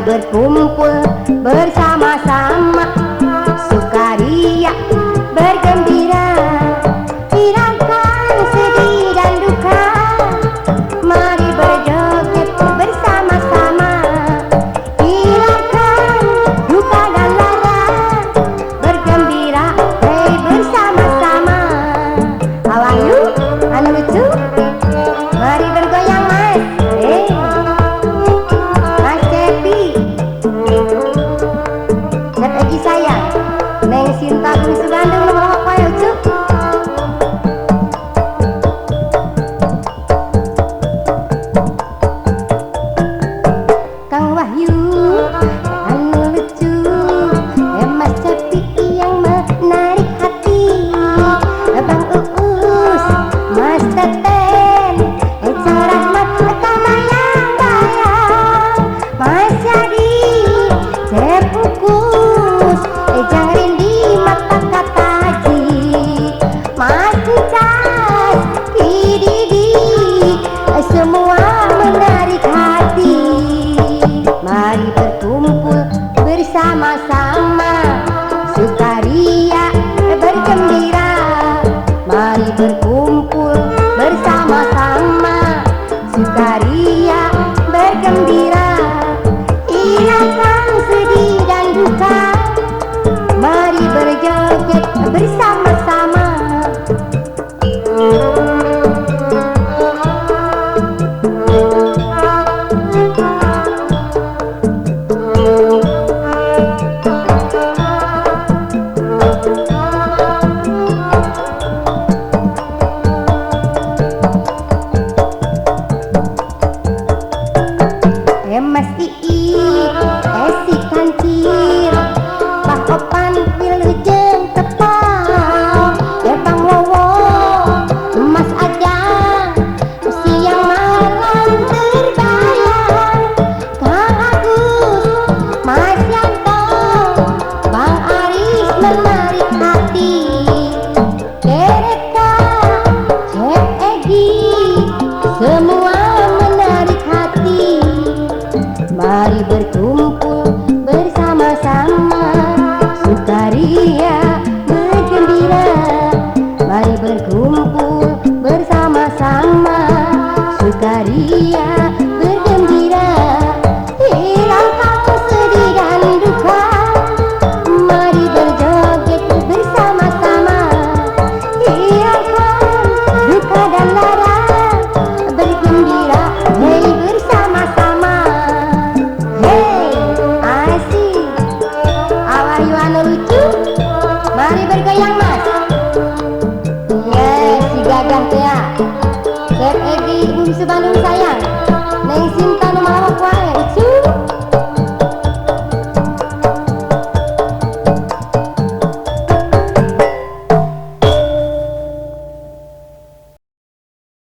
berkumpul bersama-sama, sukaria bergembira, hilangkan sedih dan duka, mari berjoget bersama-sama, hilangkan duka dan lara, bergembira hey bersama-sama. Awas lu, anu lucu, mari bergoyang mas, Mas Cepi, Cep Egi sayang, Neng Sinta Gung Sugandung nomor apa ya ucuk? Kang Wahyu, anu lucu, Mas Cepi yang menarik hati, Bang Uus, Mas Teten, cerah mata bayang-bayang, Mas Jadi, Cep Ukus, Jang Rindi mata kataji, Mas Cicas, Kididi, semua menarik hati. Mari berkumpul bersama-sama, sukaria bergembira. Mari berkumpul bersama-sama, sukaria bergembira. Hilangkan sedih dan duka, mari berjoget bersama-sama. Mas Ii, si Kancil, Pak Opan Wilujeng Tepang, Bang Wowo, Mas Ajang, siang malam terbayang, Kang Agus, Mas Yanto, Bang Aris menarik hati, Ereka, Cep Egi, semua menarik hati. Mari dari Ibu Bisu Bandung sayang Neng Sinta nu malawak wae